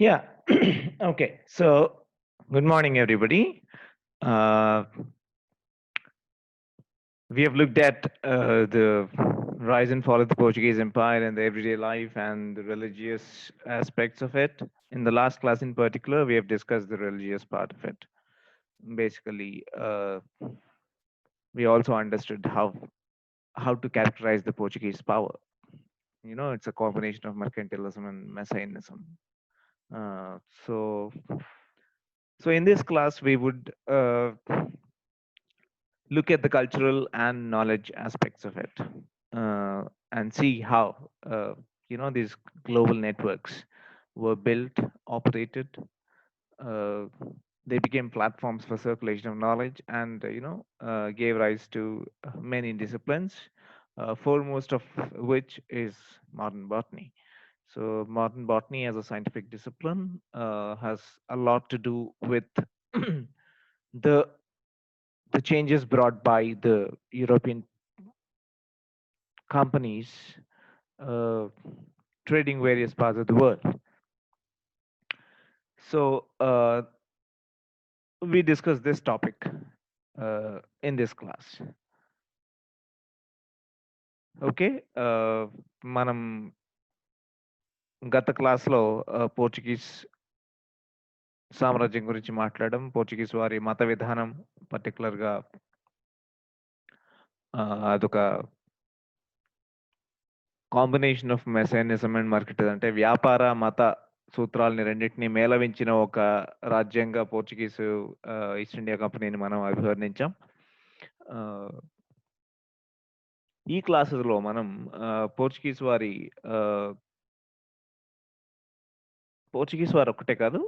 Yeah. Okay. So, good morning, everybody. Uh, we have looked at the rise and fall of the Portuguese Empire and the everyday life and the religious aspects of it. In the last class, in particular, we have discussed the religious part of it. Basically, we also understood how to characterize the Portuguese power. You know, it's a combination of mercantilism and messianism. Uh, so, so in this class, we would look at the cultural and knowledge aspects of it, and see how these global networks were built, operated. uh, they became platforms for circulation of knowledge, and gave rise to many disciplines, foremost of which is modern botany. So modern botany as a scientific discipline has a lot to do with the the changes brought by the European companies uh, trading various parts of the world. So we discussed this topic in this class. Okay, మనం గత క్లాస్లో Portuguese సామ్రాజ్యం గురించి మాట్లాడడం, Portuguese వారి మత విధానం, పర్టికులర్గా అదొక కాంబినేషన్ ఆఫ్ మెసానిజం అండ్ మార్కెట్, అంటే వ్యాపార మత సూత్రాలని రెండింటినీ మేళవించిన ఒక రాజ్యంగా పోర్చుగీసు ఈస్ట్ ఇండియా కంపెనీని మనం అభివర్ణించాం. ఈ క్లాసెస్లో మనం పోర్చుగీస్ వారి ఒక్కటే కాదు,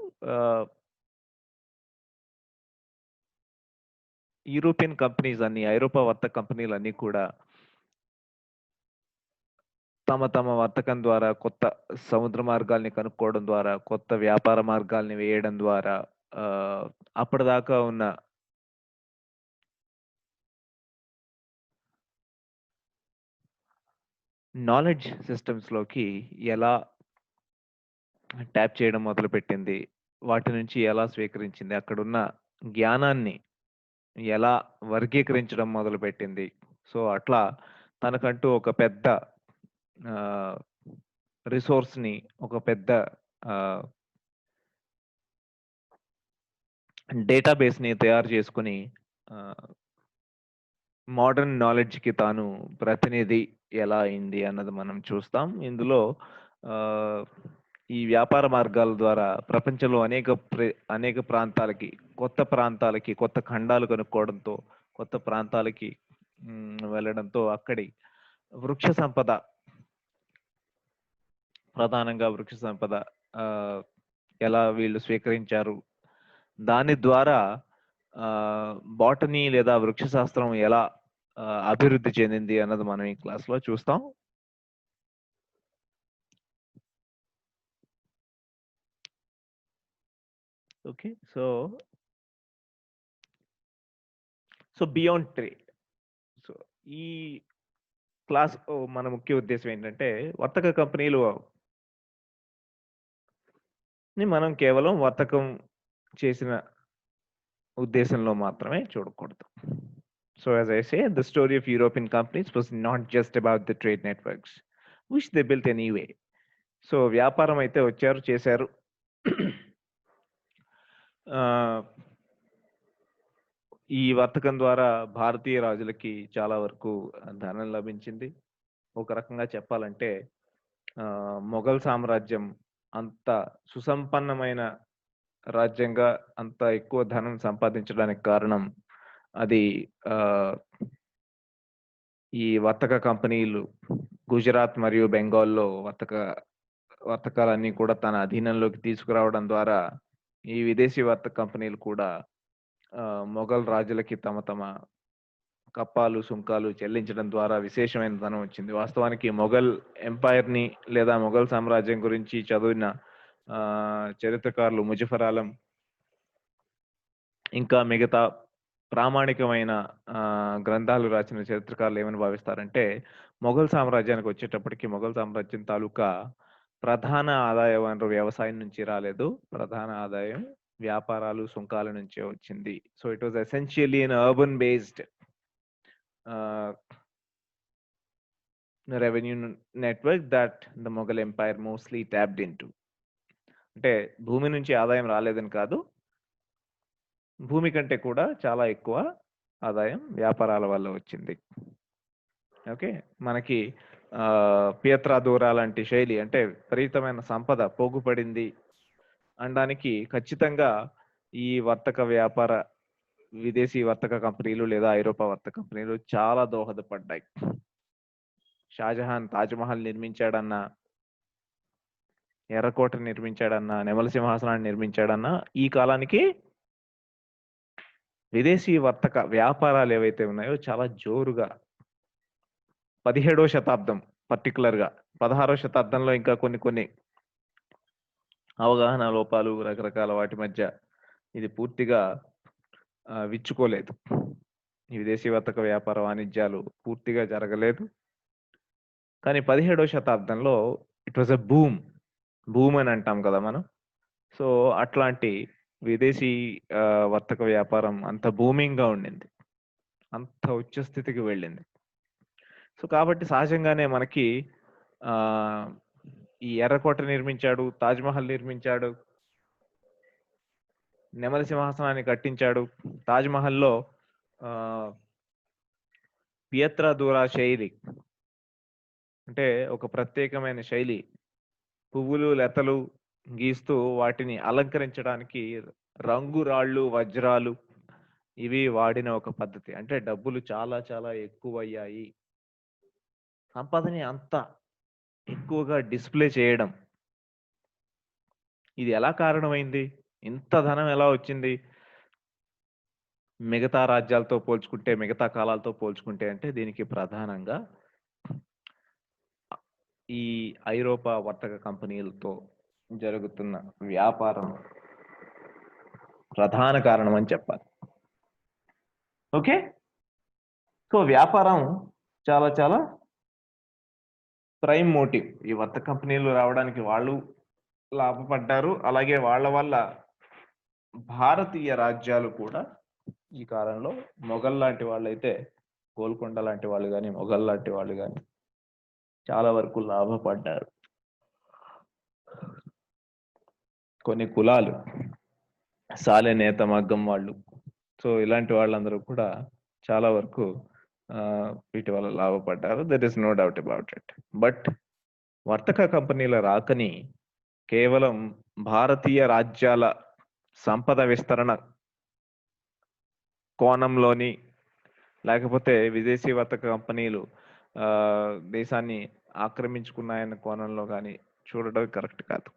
యూరోపియన్ కంపెనీస్ అన్ని, ఐరోపా వర్తక కంపెనీలన్నీ కూడా తమ వర్తకం ద్వారా కొత్త సముద్ర మార్గాల్ని కనుక్కోవడం ద్వారా, కొత్త వ్యాపార మార్గాల్ని వేయడం ద్వారా అప్పటిదాకా ఉన్న నాలెడ్జ్ సిస్టమ్స్లోకి ఎలా ట్యాప్ చేయడం మొదలుపెట్టింది, వాటి నుంచి ఎలా స్వీకరించింది, అక్కడున్న జ్ఞానాన్ని ఎలా వర్గీకరించడం మొదలుపెట్టింది. సో అట్లా తనకంటూ ఒక పెద్ద రిసోర్స్ని, ఒక పెద్ద డేటాబేస్ని తయారు చేసుకుని మోడర్న్ నాలెడ్జ్కి తాను ప్రతినిధి ఎలా అయింది అన్నది మనం చూస్తాం. ఇందులో ఈ వ్యాపార మార్గాల ద్వారా ప్రపంచంలో అనేక ప్రాంతాలకి, కొత్త ఖండాలు కనుక్కోవడంతో, కొత్త ప్రాంతాలకి వెళ్ళడంతో అక్కడి వృక్ష సంపద, ప్రధానంగా వృక్ష సంపద ఎలా వీళ్ళు స్వీకరించారు, దాని ద్వారా బాటనీ లేదా వృక్ష శాస్త్రం ఎలా అభివృద్ధి చెందింది అన్నది మనం ఈ క్లాస్లో చూస్తాం. Okay, so beyond trade. So ఈ క్లాస్ మన ముఖ్య ఉద్దేశం ఏంటంటే, వర్తక కంపెనీలు మనం కేవలం వర్తకం చేసిన ఉద్దేశంలో మాత్రమే చూడకూడదు. So as I say, the story of European companies was not just about the trade networks, which they built anyway. So వ్యాపారం అయితే వచ్చారు, చేశారు. ఈ వర్తకం ద్వారా భారతీయ రాజులకి చాలా వరకు ధనం లభించింది. ఒక రకంగా చెప్పాలంటే మొఘల్ సామ్రాజ్యం అంత సుసంపన్నమైన రాజ్యంగా, అంత ఎక్కువ ధనం సంపాదించడానికి కారణం అది ఈ వర్తక కంపెనీలు గుజరాత్ మరియు బెంగాల్లో వర్తకాలన్నీ కూడా తన అధీనంలోకి తీసుకురావడం ద్వారా ఈ విదేశీ వర్తక కంపెనీలు కూడా మొఘల్ రాజులకి తమ కప్పాలు, సుంకాలు చెల్లించడం ద్వారా విశేషమైన ధనం వచ్చింది. వాస్తవానికి మొఘల్ ఎంపైర్ని లేదా మొఘల్ సామ్రాజ్యం గురించి చదివిన చరిత్రకారులు ముజఫర్ ఆలం, ఇంకా మిగతా ప్రామాణికమైన గ్రంథాలు రాసిన చరిత్రకారులు ఏమని భావిస్తారంటే, మొఘల్ సామ్రాజ్యానికి వచ్చేటప్పటికి మొఘల్ సామ్రాజ్యం తాలూకా ప్రధాన ఆదాయ వనరు వ్యవసాయం నుంచి రాలేదు. ప్రధాన ఆదాయం వ్యాపారాలు, సుంకాల నుంచే వచ్చింది. So it was essentially an urban based revenue network that the Mughal empire mostly tapped into. అంటే భూమి నుంచి ఆదాయం రాలేదని కాదు, భూమి కంటే కూడా చాలా ఎక్కువ ఆదాయం వ్యాపారాల వల్ల వచ్చింది. ఓకే, మనకి పియత్రా దూరా లాంటి శైలి, అంటే విపరీతమైన సంపద పోగుపడింది అనడానికి ఖచ్చితంగా ఈ వర్తక వ్యాపార విదేశీ వర్తక కంపెనీలు లేదా ఐరోపా వర్తక కంపెనీలు చాలా దోహదపడ్డాయి. షాజహాన్ తాజ్మహల్ నిర్మించాడన్న, ఎర్రకోట నిర్మించాడన్న, నెమల సింహాసనాన్ని నిర్మించాడన్న ఈ కాలానికి విదేశీ వర్తక వ్యాపారాలు ఏవైతే ఉన్నాయో చాలా జోరుగా 17వ శతాబ్దం పర్టికులర్ గా, 16వ శతాబ్దంలో ఇంకా కొన్ని అవగాహన లోపాలు రకరకాల వాటి మధ్య ఇది పూర్తిగా విచ్చుకోలేదు. ఈ విదేశీ వర్తక వ్యాపార వాణిజ్యాలు పూర్తిగా జరగలేదు. కానీ 17వ శతాబ్దంలో ఇట్ వాజ్ అ బూమ్ అని అంటాం కదా మనం. సో అట్లాంటి విదేశీ వర్తక వ్యాపారం అంత బూమింగ్ గా ఉండింది, అంత ఉచ్చ స్థితికి వెళ్ళింది. సో కాబట్టి సహజంగానే మనకి ఈ ఎర్రకోట నిర్మించాడు, తాజ్మహల్ నిర్మించాడు, నెమలి సింహాసనాన్ని కట్టించాడు. తాజ్మహల్లో పియత్రా దూరా శైలి అంటే ఒక ప్రత్యేకమైన శైలి, పువ్వులు లతలు గీస్తూ వాటిని అలంకరించడానికి రంగురాళ్ళు, వజ్రాలు ఇవి వాడిన ఒక పద్ధతి. అంటే డబ్బులు చాలా చాలా ఎక్కువయ్యాయి, సంపదని అంత ఎక్కువగా డిస్ప్లే చేయడం. ఇది ఎలా కారణమైంది? ఇంత ధనం ఎలా వచ్చింది మిగతా రాజ్యాలతో పోల్చుకుంటే, మిగతా కాలాలతో పోల్చుకుంటే? అంటే దీనికి ప్రధానంగా ఈ ఐరోపా వర్తక కంపెనీలతో జరుగుతున్న వ్యాపారం ప్రధాన కారణం అని చెప్పాలి. ఓకే, సో వ్యాపారం చాలా చాలా ప్రైమ్ మోటివ్. ఈ వర్తక కంపెనీలు రావడానికి వాళ్ళు లాభపడ్డారు, అలాగే వాళ్ళ వల్ల భారతీయ రాజ్యాలు కూడా ఈ కాలంలో మొఘల్ లాంటి వాళ్ళు అయితే, గోల్కొండ లాంటి వాళ్ళు కానీ, మొఘల్ లాంటి వాళ్ళు కానీ చాలా వరకు లాభపడ్డారు. కొన్ని కులాలు, సాలె నేత మగ్గం వాళ్ళు, సో ఇలాంటి వాళ్ళందరూ కూడా చాలా వరకు వీటి వల్ల లాభపడ్డారు. That is no doubt about it. But వర్తక కంపెనీల రాకని కేవలం భారతీయ రాజ్యాల సంపద విస్తరణ కోణంలోని, లేకపోతే విదేశీ వర్తక కంపెనీలు దేశాన్ని ఆక్రమించుకున్నాయన్న కోణంలో కానీ చూడడం కరెక్ట్ కాదు.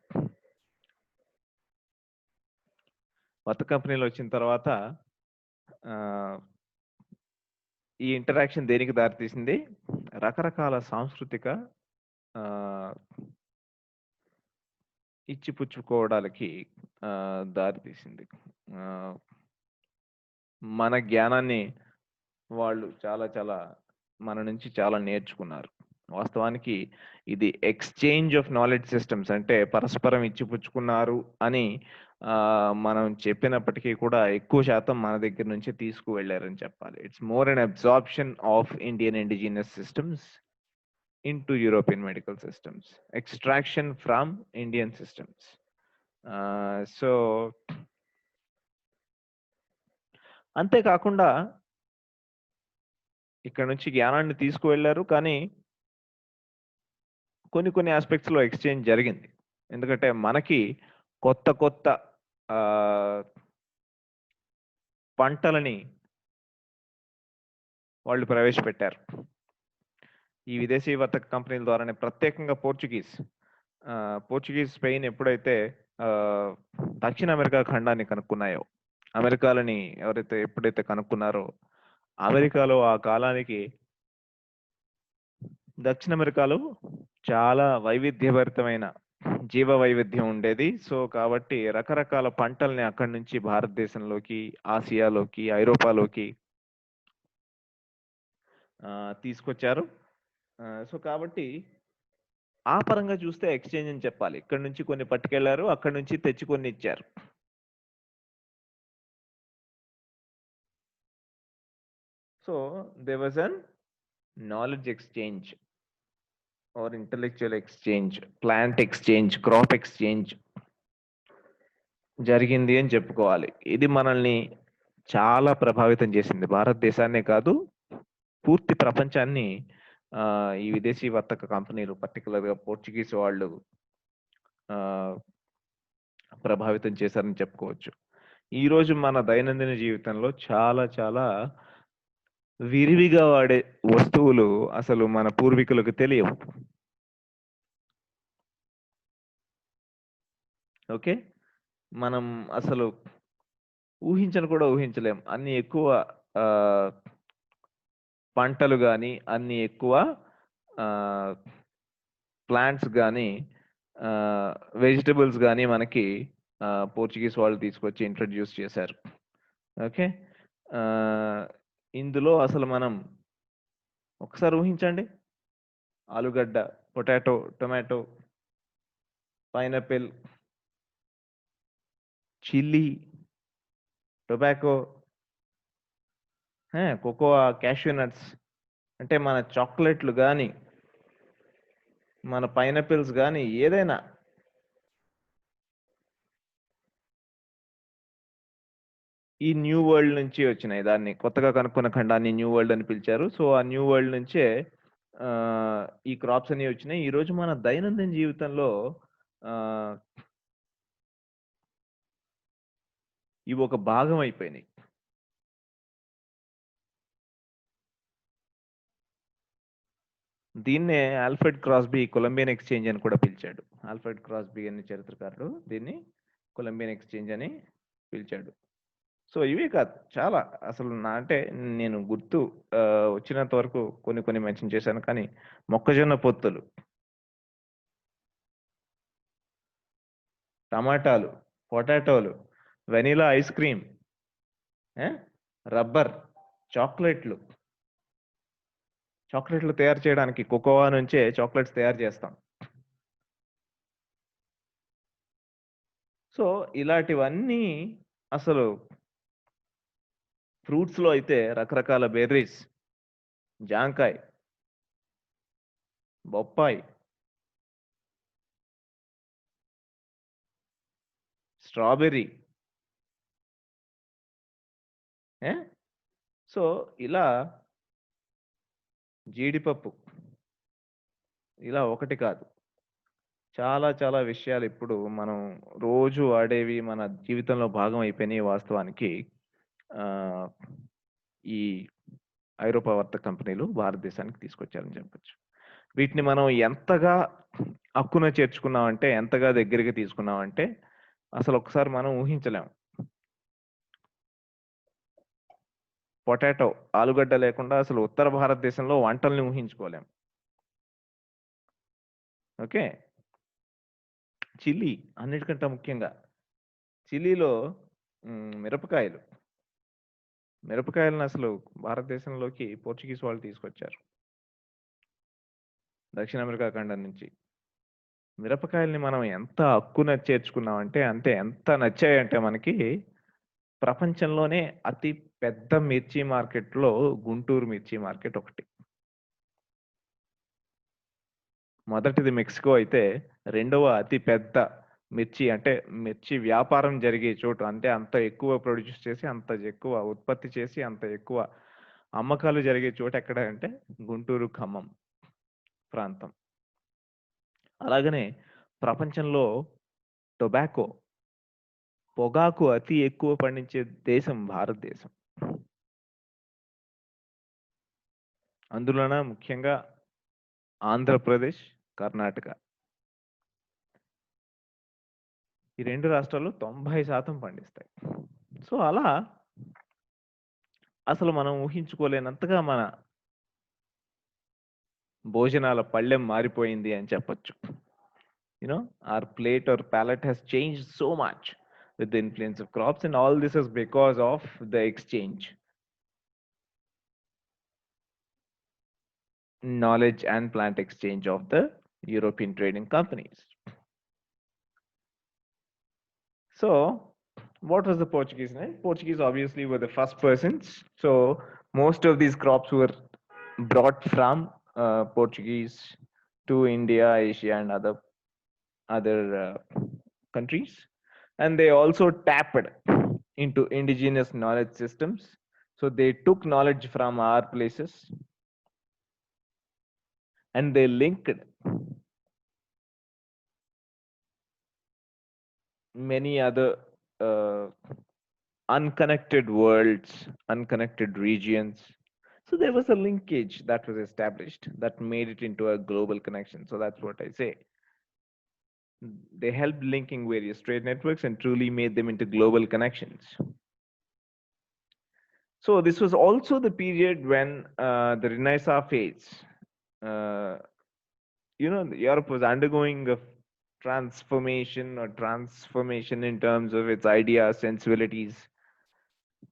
వర్తక కంపెనీలు వచ్చిన తర్వాత ఈ ఇంటరాక్షన్ దేనికి దారితీసింది? రకరకాల సాంస్కృతిక ఇచ్చిపుచ్చుకోవడానికి దారితీసింది. మన జ్ఞానాన్ని వాళ్ళు చాలా చాలా మన నుంచి చాలా నేర్చుకున్నారు. వాస్తవానికి ఇది ఎక్స్చేంజ్ ఆఫ్ నాలెడ్జ్ సిస్టమ్స్, అంటే పరస్పరం ఇచ్చిపుచ్చుకున్నారు అని మనం చెప్పినప్పటికీ కూడా ఎక్కువ శాతం మన దగ్గర నుంచి తీసుకువెళ్ళారని చెప్పాలి. It's more an absorption of Indian indigenous systems into European medical systems, extraction from Indian systems. So అంతేకాకుండా ఇక్కడ నుంచి జ్ఞానాన్ని తీసుకువెళ్ళారు, కానీ కొన్ని ఆస్పెక్ట్స్లో ఎక్స్చేంజ్ జరిగింది. ఎందుకంటే మనకి కొత్త పంటలని వాళ్ళు ప్రవేశపెట్టారు ఈ విదేశీ వర్తక కంపెనీల ద్వారానే. ప్రత్యేకంగా పోర్చుగీస్ స్పెయిన్ ఎప్పుడైతే దక్షిణ అమెరికా ఖండాన్ని కనుక్కున్నాయో, అమెరికాలని ఎప్పుడైతే కనుక్కున్నారో, అమెరికాలో ఆ కాలానికి దక్షిణ అమెరికాలో చాలా వైవిధ్యభరితమైన జీవ వైవిధ్యం ఉండేది. సో కాబట్టి రకరకాల పంటల్ని అక్కడి నుంచి భారతదేశంలోకి, ఆసియాలోకి, ఐరోపాలోకి తీసుకొచ్చారు. సో కాబట్టి ఆ పరంగా చూస్తే ఎక్స్చేంజ్ అని చెప్పాలి. ఇక్కడ నుంచి కొన్ని పట్టుకెళ్లారు, అక్కడ నుంచి తెచ్చి కొన్ని ఇచ్చారు. So there was an knowledge exchange or intellectual exchange, plant exchange, crop exchange జరిగింది అని చెప్పుకోవాలి. ఇది మనల్ని చాలా ప్రభావితం చేసింది. భారతదేశాన్నే కాదు, పూర్తి ప్రపంచాన్ని ఈ విదేశీ వర్తక కంపెనీలు, పర్టిక్యులర్‌గా పోర్చుగీస్ వాళ్ళు ప్రభావితం చేశారని చెప్పుకోవచ్చు. ఈరోజు మన దైనందిన జీవితంలో చాలా చాలా విరివిగా వాడే వస్తువులు అసలు మన పూర్వీకులకు తెలియవు. ఓకే. మనం అసలు ఊహించను కూడా ఊహించలేం. అన్ని ఎక్కువ ఆహ్, పంటలు గాని, అన్ని ఎక్కువ ఆహ్, ప్లాంట్స్ గాని, వెజిటబుల్స్ గాని మనకి పోర్చుగీస్ వాళ్ళు తీసుకొచ్చి ఇంట్రొడ్యూస్ చేశారు. ఓకే. ఇందులో అసలు మనం ఒకసారి ఊహించండి. ఆలుగడ్డ, potato, tomato, pineapple, chilli, tobacco, cocoa, cashew nuts, అంటే మన చాక్లెట్‌లు గాని, మన పైనాపిల్స్ గాని ఏదైనా ఈ న్యూ వరల్డ్ నుంచి వచ్చినాయి. దాన్ని కొత్తగా కనుక్కున్న ఖండాన్ని న్యూ వరల్డ్ అని పిలిచారు. సో, ఆ న్యూ వరల్డ్ నుంచే ఈ క్రాప్స్ అన్నీ వచ్చినాయి. ఈరోజు మన దైనందిన జీవితంలో ఆహ్, ఇవి ఒక భాగం అయిపోయినాయి. దీన్నే ఆల్ఫ్రెడ్ క్రాస్బీ కొలంబియన్ ఎక్స్చేంజ్ అని కూడా పిలిచాడు. ఆల్ఫ్రెడ్ క్రాస్బీ అనే చరిత్రకారుడు దీన్ని కొలంబియన్ ఎక్స్చేంజ్ అని పిలిచాడు. సో, ఇవే కాదు చాలా అసలు అంటే నేను వచ్చినంత వరకు కొన్ని కొన్ని మెన్షన్ చేశాను. కానీ మొక్కజొన్న పొత్తులు, టమాటాలు, పొటాటోలు, వెనిలా ఐస్ క్రీమ్, రబ్బర్, చాక్లెట్‌లు. చాక్లెట్‌లు తయారు చేయడానికి కోకోా నుంచే చాక్లెట్స్ తయారు చేస్తాం. సో, ఇలాంటివన్నీ అసలు ఫ్రూట్స్‌లో అయితే రకరకాల బెర్రీస్, జాంకాయ, బొప్పాయి, స్ట్రాబెర్రీ. ఏ సో, ఇలా జీడిపప్పు, ఇలా ఒకటి కాదు. చాలా చాలా విషయాలు ఇప్పుడు మనం రోజు వాడేవి మన జీవితంలో భాగం అయిపోయినాయి వాస్తవానికి. ఆహ్, ఈ ఐరోపా వర్తక కంపెనీలు భారతదేశానికి తీసుకొచ్చారని చెప్పొచ్చు. వీటిని మనం ఎంతగా హక్కున చేర్చుకున్నామంటే, ఎంతగా దగ్గరికి తీసుకున్నామంటే, అసలు ఒకసారి మనం ఊహించలేం. పొటాటో, ఆలుగడ్డ లేకుండా అసలు ఉత్తర భారతదేశంలో వంటల్ని ఊహించుకోలేం. ఓకే. చిల్లీ అన్నిటికంటే ముఖ్యంగా. చిల్లీలో మిరపకాయలు. మిరపకాయలను అసలు భారతదేశంలోకి పోర్చుగీస్ వాళ్ళు తీసుకొచ్చారు. దక్షిణ అమెరికా ఖండం నుంచి. మిరపకాయల్ని మనం ఎంత హక్కున చేర్చుకున్నామంటే, ఎంత నచ్చాయంటే మనకి, ప్రపంచంలోనే అతి పెద్ద మిర్చి మార్కెట్‌లో గుంటూరు మిర్చి మార్కెట్ ఒకటి. మొదటిది మెక్సికో అయితే, రెండవ అతి పెద్ద మిర్చి వ్యాపారం జరిగే చోటు. అంటే అంత ఎక్కువ ప్రొడ్యూస్ చేసి, అంత ఎక్కువ ఉత్పత్తి చేసి, అంత ఎక్కువ అమ్మకాలు జరిగే చోటు ఎక్కడ అంటే గుంటూరు, ఖమ్మం ప్రాంతం. అలాగనే ప్రపంచంలో టొబాకో, పొగాకు అతి ఎక్కువ పండించే దేశం భారతదేశం. అందులోన ముఖ్యంగా ఆంధ్రప్రదేశ్, కర్ణాటక. ఈ 2 రాష్ట్రాలు 90% పండిస్తాయి. సో, అలా అసలు మనం ఊహించుకోలేనంతగా మన భోజనాల పళ్ళెం మారిపోయింది అని చెప్పొచ్చు. Our plate or palate has changed so much with the influence of crops, and all this is because of the exchange. Knowledge and plant exchange of the European trading companies. So, what was the Portuguese name? Portuguese obviously were the first persons. So, most of these crops were brought from Portuguese to India, Asia, and other countries, and they also tapped into indigenous knowledge systems. So they took knowledge from our places and they linked many other uh, unconnected worlds, unconnected regions. So there was a linkage that was established that made it into a global connection. So that's what I say. They helped linking various trade networks and truly made them into global connections. So this was also the period when the Renaissance phase, uh, Europe was undergoing a transformation in terms of its ideas, sensibilities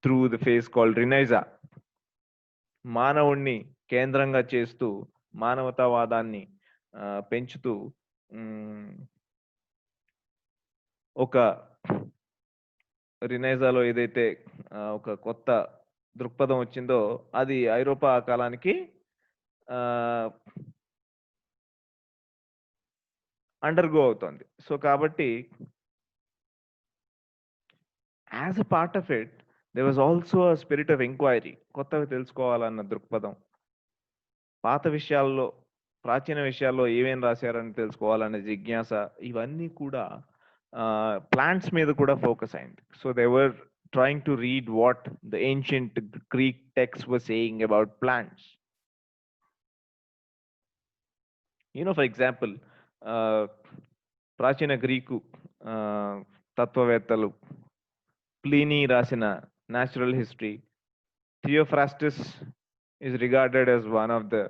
through the phase called Renaissance. మానవుణ్ణి కేంద్రంగా చేస్తూ మానవతావాదాన్ని పెంచుతూ ఒక రినైజాలో ఏదైతే ఒక కొత్త దృక్పథం వచ్చిందో అది ఐరోపా కాలానికి అండర్గో అవుతుంది. సో కాబట్టి as a part of it there was also a spirit of inquiry. కొత్తవి తెలుసుకోవాలన్న దృక్పథం, పాత విషయాల్లో ప్రాచీన విషయాల్లో ఏమేం రాశారని తెలుసుకోవాలనే జిజ్ఞాస, ఇవన్నీ కూడా ప్లాంట్స్ మీద కూడా ఫోకస్ అయింది. So they were trying to read what the ancient Greek text were saying about plants. For example ప్రాచీన గ్రీకు తత్వవేత్తలు ప్లీనీ రాసిన natural history, Theophrastus is regarded as one of the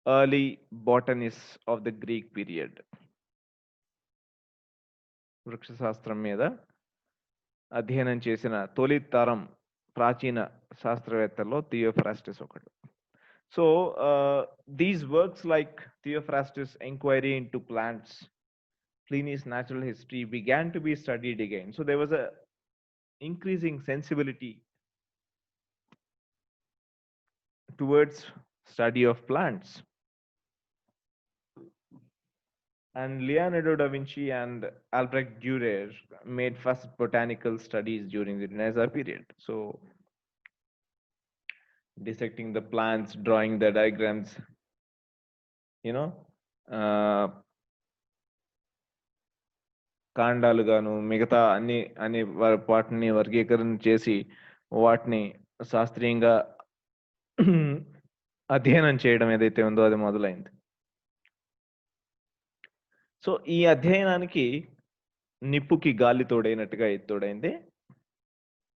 early botanists of the Greek period. వృక్షశాస్త్రం మీద అధ్యయనం చేసిన తొలి తరం ప్రాచీన శాస్త్రవేత్తల్లో Theophrastus ఒకడు. So these works like Theophrastus enquiry into plants, Pliny's natural history began to be studied again. So there was a increasing sensibility towards study of plants. And Leonardo da Vinci and Albrecht Dürer made first botanical studies during the Renaissance period. So dissecting the plants, drawing the diagrams, కాండాలు గాను మిగతా అన్ని వాటిని వర్గీకరణ చేసి వాటిని శాస్త్రీయంగా అధ్యయనం చేయడం ఏదైతే ఉందో అది మొదలైంది. సో ఈ అధ్యయనానికి నిప్పుకి గాలి తోడైనట్టుగా ఇది తోడైంది.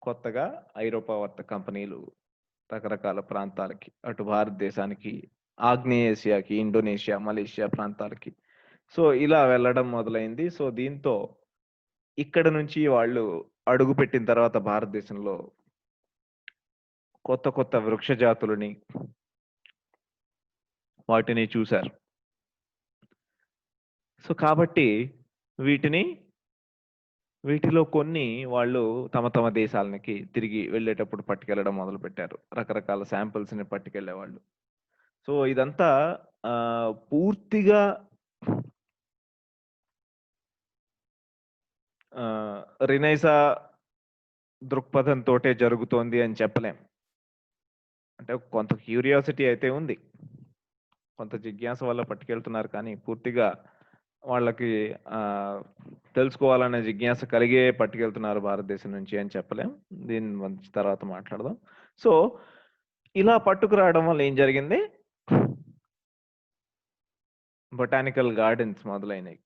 కొత్తగా ఐరోపా వర్తక కంపెనీలు రకరకాల ప్రాంతాలకి, అటు భారతదేశానికి, ఆగ్నేయేషియాకి, ఇండోనేషియా, మలేషియా ప్రాంతాలకి సో ఇలా వెళ్ళడం మొదలైంది. సో దీంతో ఇక్కడ నుంచి వాళ్ళు అడుగు పెట్టిన తర్వాత భారతదేశంలో కొత్త కొత్త వృక్ష జాతులని వాటిని చూశారు. సో కాబట్టి వీటిలో కొన్ని వాళ్ళు తమ తమ దేశాలకి తిరిగి వెళ్ళేటప్పుడు పట్టుకెళ్ళడం మొదలు పెట్టారు. రకరకాల శాంపిల్స్ని పట్టుకెళ్ళేవాళ్ళు. సో ఇదంతా పూర్తిగా రినైసా దృక్పథంతో జరుగుతోంది అని చెప్పలేం. అంటే కొంత క్యూరియాసిటీ అయితే ఉంది, కొంత జిజ్ఞాస వల్ల పట్టుకెళ్తున్నారు, కానీ పూర్తిగా వాళ్ళకి తెలుసుకోవాలనే జిజ్ఞాస కలిగే పట్టుకెళ్తున్నారు భారతదేశం నుంచి అని చెప్పలేం. దీని మంచి తర్వాత మాట్లాడదాం. సో ఇలా పట్టుకురావడం వల్ల ఏం జరిగింది, బొటానికల్ గార్డెన్స్ మొదలైనవి.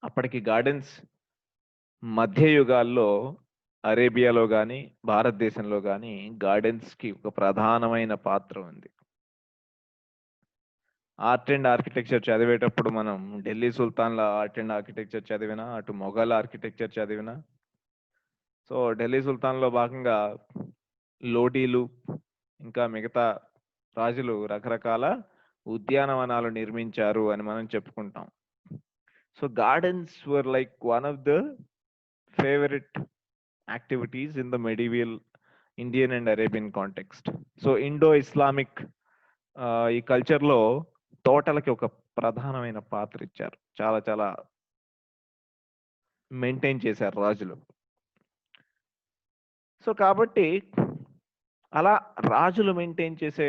అప్పటికి గార్డెన్స్ మధ్యయుగాల్లో అరేబియాలో కానీ భారతదేశంలో కానీ గార్డెన్స్కి ఒక ప్రధానమైన పాత్ర ఉంది. ఆర్ట్ అండ్ ఆర్కిటెక్చర్ చదివేటప్పుడు మనం ఢిల్లీ సుల్తాన్ల ఆర్ట్ అండ్ ఆర్కిటెక్చర్ చదివినా, అటు మొఘల్ ఆర్కిటెక్చర్ చదివినా, సో ఢిల్లీ సుల్తాన్లో భాగంగా లోడీలు ఇంకా మిగతా రాజులు రకరకాల ఉద్యానవనాలు నిర్మించారు అని మనం చెప్పుకుంటాం. So gardens were like one of the favorite activities in the medieval Indian and Arabian context. So Indo-Islamic ఈ కల్చర్లో తోటలకి ఒక ప్రధానమైన పాత్ర ఇచ్చారు. చాలా చాలా మెయింటైన్ చేశారు రాజులు. సో కాబట్టి అలా రాజులు మెయింటైన్ చేసే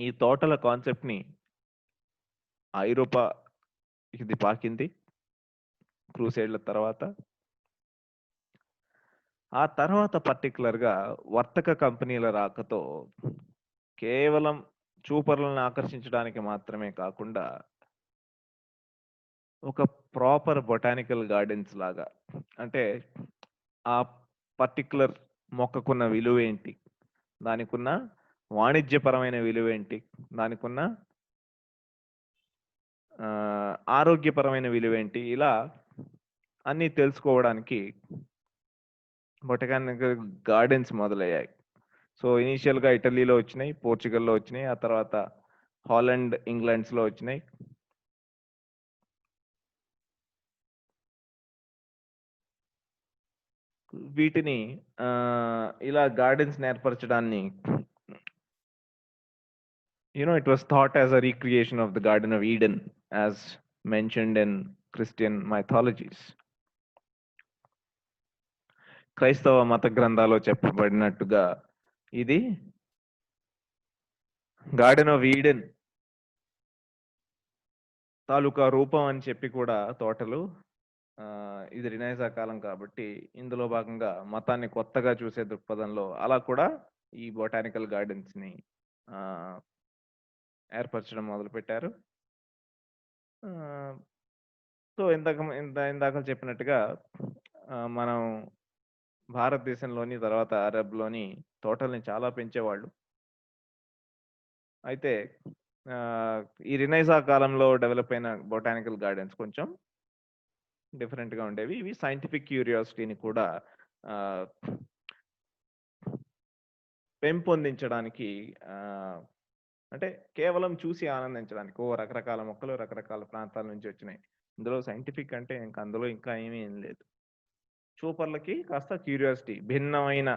ఈ తోటల కాన్సెప్ట్ని ఐరోపా ఇది పాకింది క్రూసేడ్ల తర్వాత. ఆ తర్వాత పర్టికులర్గా వర్తక కంపెనీల రాకతో కేవలం చూపర్లను ఆకర్షించడానికి మాత్రమే కాకుండా ఒక ప్రాపర్ బొటానికల్ గార్డెన్స్ లాగా, అంటే ఆ పర్టికులర్ మొక్కకున్న విలువ ఏంటి, దానికున్న వాణిజ్యపరమైన విలువ ఏంటి, దానికున్న ఆరోగ్యపరమైన విలువ ఏంటి, ఇలా అన్నీ తెలుసుకోవడానికి బొటానికల్ గార్డెన్స్ మొదలయ్యాయి. సో ఇనీషియల్గా ఇటలీలో వచ్చినాయి, పోర్చుగల్లో వచ్చినాయి, ఆ తర్వాత హాలండ్, ఇంగ్లాండ్స్లో వచ్చినాయి. వీటిని ఇలా gardens ఏర్పరచడాన్ని it was thought as a recreation of the Garden of Eden as mentioned in Christian mythologies. క్రైస్తవ మత గ్రంథాల్లో చెప్పబడినట్టుగా ఇది గార్డెన్ ఆఫ్ ఈడెన్ తాలూకా రూపం అని చెప్పి కూడా తోటలు, ఇది రినైజా కాలం కాబట్టి ఇందులో భాగంగా మతాన్ని కొత్తగా చూసే దృక్పథంలో అలా కూడా ఈ బొటానికల్ గార్డెన్స్ని ఏర్పరచడం మొదలుపెట్టారు. సో ఇందాక చెప్పినట్టుగా మనం భారతదేశంలోని తర్వాత అరబ్లోని తోటల్ని చాలా పెంచేవాళ్ళు. అయితే ఈ రినైజా కాలంలో డెవలప్ అయిన బొటానికల్ గార్డెన్స్ కొంచెం డిఫరెంట్గా ఉండేవి. ఇవి సైంటిఫిక్ క్యూరియాసిటీని కూడా పెంపొందించడానికి, అంటే కేవలం చూసి ఆనందించడానికి, రకరకాల మొక్కలు రకరకాల ప్రాంతాల నుంచి వచ్చినాయి, ఇందులో సైంటిఫిక్ అంటే అందులో ఇంకా ఏం లేదు. చూపర్లకి కాస్త క్యూరియాసిటీ, భిన్నమైన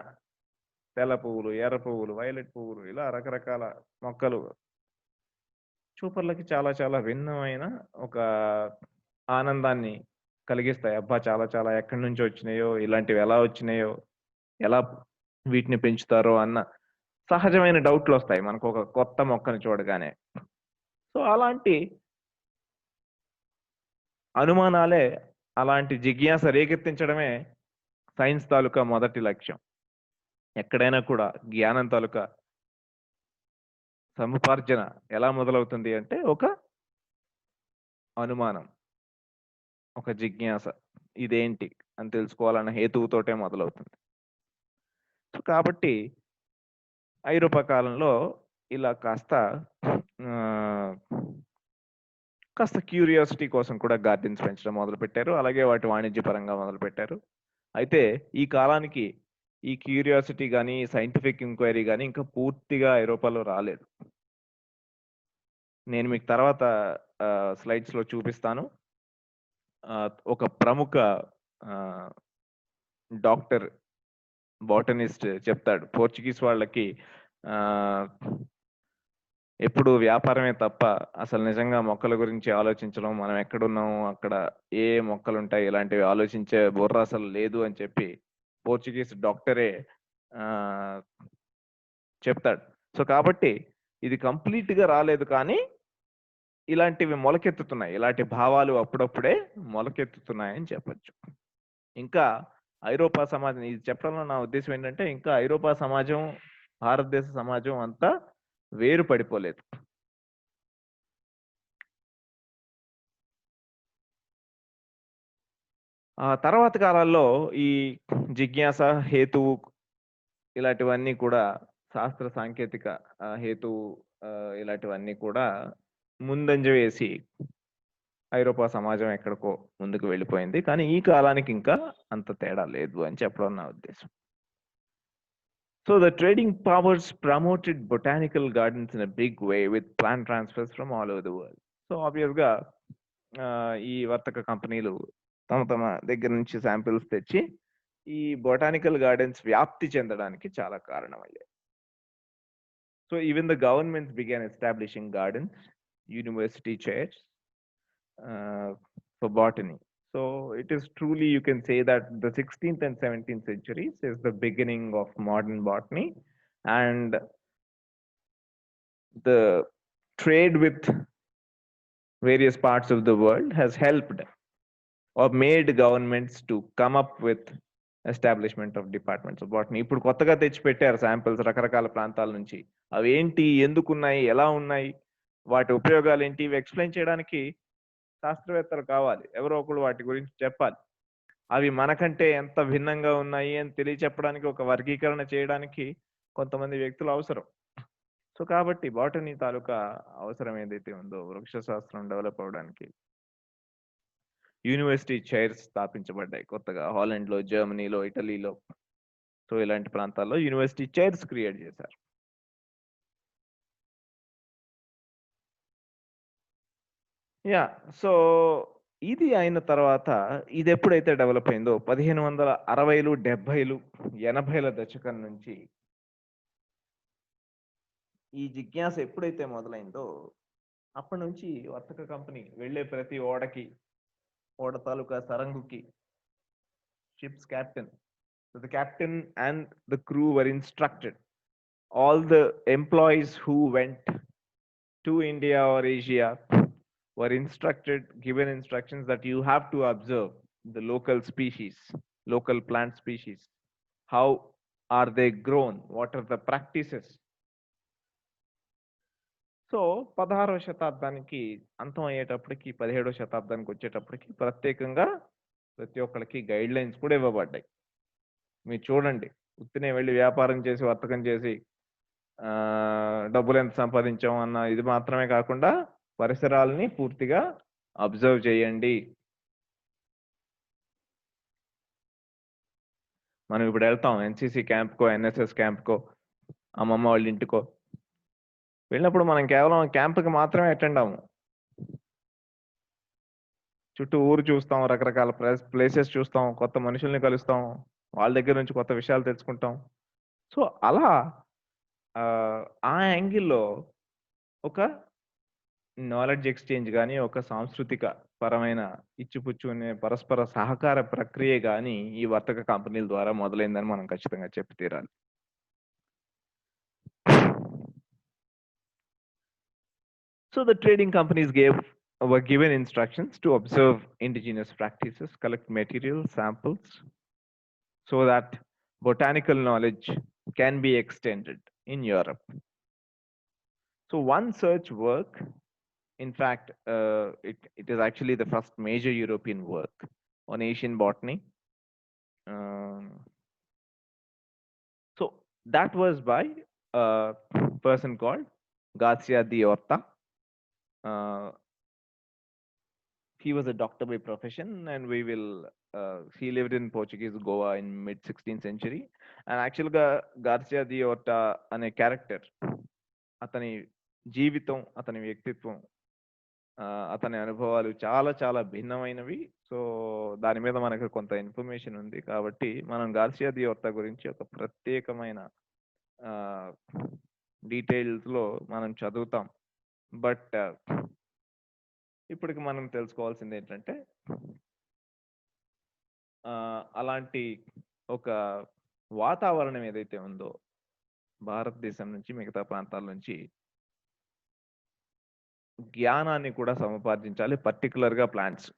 తెల్ల పువ్వులు, ఎర్ర పువ్వులు, వైలెట్ పువ్వులు, ఇలా రకరకాల మొక్కలు చూపర్లకి చాలా చాలా భిన్నమైన ఒక ఆనందాన్ని కలిగిస్తాయి. అబ్బా చాలా చాలా ఎక్కడి నుంచి వచ్చినాయో, ఇలాంటివి ఎలా వచ్చినాయో, ఎలా వీటిని పెంచుతారో అన్న సహజమైన డౌట్లు వస్తాయి మనకు ఒక కొత్త మొక్కను చూడగానే. సో అలాంటి అనుమానాలే, అలాంటి జిజ్ఞాస రేకెత్తించడమే సైన్స్ తాలూకా మొదటి లక్ష్యం. ఎక్కడైనా కూడా జ్ఞానం తాలూకా సముపార్జన ఎలా మొదలవుతుంది అంటే ఒక అనుమానం, ఒక జిజ్ఞాస, ఇదేంటి అని తెలుసుకోవాలన్న హేతువుతోటే మొదలవుతుంది. సో కాబట్టి ఐరోపా కాలంలో ఇలా కాస్త క్యూరియాసిటీ కోసం కూడా గార్డెన్స్ పెంచడం మొదలుపెట్టారు. అలాగే వాటి వాణిజ్యపరంగా మొదలుపెట్టారు. అయితే ఈ కాలానికి ఈ క్యూరియాసిటీ కానీ సైంటిఫిక్ ఎంక్వైరీ కానీ ఇంకా పూర్తిగా ఐరోపాలో రాలేదు. నేను మీకు తర్వాత స్లైడ్స్లో చూపిస్తాను. ఒక ప్రముఖ డాక్టర్, బాటనిస్ట్ చెప్తాడు, పోర్చుగీస్ వాళ్ళకి ఎప్పుడు వ్యాపారమే తప్ప అసలు నిజంగా మొక్కల గురించి ఆలోచించడం, మనం ఎక్కడున్నాము, అక్కడ ఏ మొక్కలు ఉంటాయి, ఇలాంటివి ఆలోచించే బుర్ర అసలు లేదు అని చెప్పి పోర్చుగీస్ డాక్టరే చెప్తాడు. సో కాబట్టి ఇది కంప్లీట్గా రాలేదు, కానీ ఇలాంటివి మొలకెత్తుతున్నాయి, ఇలాంటి భావాలు అప్పుడప్పుడే మొలకెత్తుతున్నాయని చెప్పచ్చు. ఇంకా ఐరోపా సమాజం, ఇది చెప్పడంలో నా ఉద్దేశం ఏంటంటే ఇంకా ఐరోపా సమాజం భారతదేశ సమాజం అంతా వేరు పడిపోలేదు. ఆ తర్వాత కాలాల్లో ఈ జిజ్ఞాస, హేతువు ఇలాంటివన్నీ కూడా, శాస్త్ర సాంకేతిక హేతువు ఇలాంటివన్నీ కూడా ముందంజ వేసి ఐరోపా సమాజం ఎక్కడికో ముందుకు వెళ్ళిపోయింది. కానీ ఈ కాలానికి ఇంకా అంత తేడా లేదు అని చెప్పడం నా ఉద్దేశం. So the trading powers promoted botanical gardens in a big way with plant transfers from all over the world. So obviously, ఈ వర్తక కంపెనీలు తమ దగ్గర నుంచి శాంపిల్స్ తెచ్చి ఈ బొటానికల్ గార్డెన్స్ వ్యాప్తి చెందడానికి చాలా కారణమయ్యాయి. So even the governments began establishing gardens, university chairs for botany. So it is truly, you can say that the 16th and 17th centuries is the beginning of modern botany, and the trade with various parts of the world has helped or made governments to come up with establishment of departments of botany. ఇప్పుడు కొత్తగా తెచ్చి పెట్టారు samples రకరకాల ప్రాంతాల నుంచి. అవి ఏంటి, ఎందుకున్నాయి, ఎలా ఉన్నాయి, వాటి ఉపయోగాలు ఏంటి, ఇవి ఎక్స్ప్లెయిన్ చేయడానికి శాస్త్రవేత్తలు కావాలి. ఎవరో ఒకరు వాటి గురించి చెప్పాలి. అవి మనకంటే ఎంత భిన్నంగా ఉన్నాయి అని తెలియచెప్పడానికి, ఒక వర్గీకరణ చేయడానికి కొంతమంది వ్యక్తులు అవసరం. సో కాబట్టి బాటనీ తాలూకా అవసరం ఏదైతే ఉందో వృక్షశాస్త్రం డెవలప్ అవడానికి యూనివర్సిటీ చైర్స్ స్థాపించబడ్డాయి కొత్తగా హాలండ్లో, జర్మనీలో, ఇటలీలో. సో ఇలాంటి ప్రాంతాల్లో యూనివర్సిటీ చైర్స్ క్రియేట్ చేశారు. యా, సో ఇది అయిన తర్వాత ఇది ఎప్పుడైతే డెవలప్ అయిందో 1560లు, 70లు, 80ల దశకం నుంచి ఈ జిజ్ఞాస ఎప్పుడైతే మొదలైందో అప్పటి నుంచి వర్తక కంపెనీ వెళ్ళే ప్రతి ఓడకి, ఓడ తాలూకా సరంగుకి ships captain, the captain and the crew were instructed. All the employees who went to India or Asia were instructed, given instructions that you have to observe the local species, local plant species. How are they grown? What are the practices? So 16వ శతాబ్దానికి అంతం అయ్యేటప్పటికి, 17వ శతాబ్దానికి వచ్చేటప్పటికి ప్రత్యేకంగా ప్రతి ఒక్కరికి guide lines కూడా ఇవ్వబడ్డాయి. మీరు చూడండి, ఉత్తినే వెళ్ళి వ్యాపారం చేసి, వర్తకం చేసి డబ్బులు ఎంత సంపాదించాం అన్న ఇది మాత్రమే కాకుండా పరిసరాలని పూర్తిగా అబ్జర్వ్ చేయండి. మనం ఇప్పుడు వెళ్తాం ఎన్సిసి క్యాంప్కో, ఎన్ఎస్ఎస్ క్యాంప్కో, అమ్మమ్మ వాళ్ళ ఇంటికో వెళ్ళినప్పుడు మనం కేవలం క్యాంప్కి మాత్రమే అటెండ్ అవ్వము. చుట్టూ ఊరు చూస్తాం, రకరకాల ప్లేసెస్ చూస్తాం, కొత్త మనుషుల్ని కలుస్తాం, వాళ్ళ దగ్గర నుంచి కొత్త విషయాలు తెలుసుకుంటాం. సో అలా ఆ యాంగిల్లో ఒక నాలెడ్జ్ ఎక్స్చేంజ్ కానీ, ఒక సాంస్కృతిక పరమైన ఇచ్చిపుచ్చుకునే పరస్పర సహకార ప్రక్రియ కానీ ఈ వర్తక కంపెనీల ద్వారా మొదలైందని మనం ఖచ్చితంగా చెప్పి తీరాలి. So the trading companies were given instructions to observe indigenous practices, collect material samples, so that botanical knowledge can be extended in Europe. So one such work, in fact, it is actually the first major European work on Asian botany. So that was by a person called Garcia de Orta. He was a doctor by profession, and he lived in Portuguese Goa in mid 16th century. And actually Garcia de Orta ane character, atani జీవితం, అతని వ్యక్తిత్వం, అతని అనుభవాలు చాలా చాలా భిన్నమైనవి. So దాని మీద మనకు కొంత ఇన్ఫర్మేషన్ ఉంది కాబట్టి మనం గార్సియా ది ఓర్తా గురించి ఒక ప్రత్యేకమైన డీటెయిల్స్లో మనం చదువుతాం. బట్ ఇప్పటికి మనం తెలుసుకోవాల్సింది ఏంటంటే, అలాంటి ఒక వాతావరణం ఏదైతే ఉందో భారతదేశం నుంచి మిగతా ప్రాంతాల నుంచి జ్ఞానాన్ని కూడా సముపార్జించాలి, పర్టికులర్గా ప్లాంట్స్.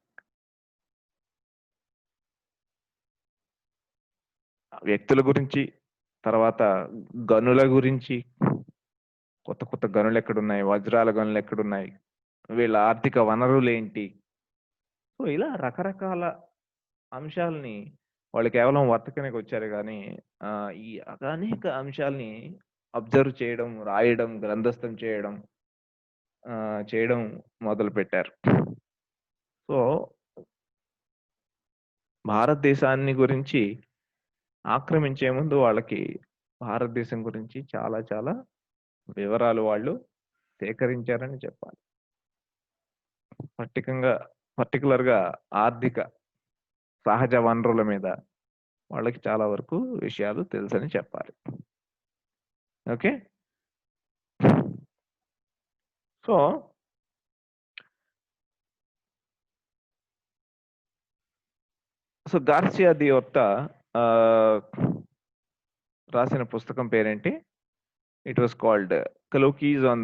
వ్యక్తుల గురించి, తర్వాత గనుల గురించి, కొత్త కొత్త గనులు ఎక్కడున్నాయి, వజ్రాల గనులు ఎక్కడున్నాయి, వీళ్ళ ఆర్థిక వనరులు ఏంటి. సో ఇలా రకరకాల అంశాలని, వాళ్ళు కేవలం వర్తకానికి వచ్చారు కానీ ఈ అనేక అంశాలని అబ్జర్వ్ చేయడం, రాయడం, గ్రంథస్థం చేయడం మొదలు పెట్టారు. సో భారతదేశాన్ని గురించి ఆక్రమించే ముందు వాళ్ళకి భారతదేశం గురించి చాలా చాలా వివరాలు వాళ్ళు సేకరించారని చెప్పాలి. పర్టికులర్‌గా ఆర్థిక, సహజ వనరుల మీద వాళ్ళకి చాలా వరకు విషయాలు తెలుసని చెప్పాలి. ఓకే. సో గార్సియా డియోర్టా ఆహ్, రాసిన పుస్తకం పేరేంటి? It was called 'colloquies on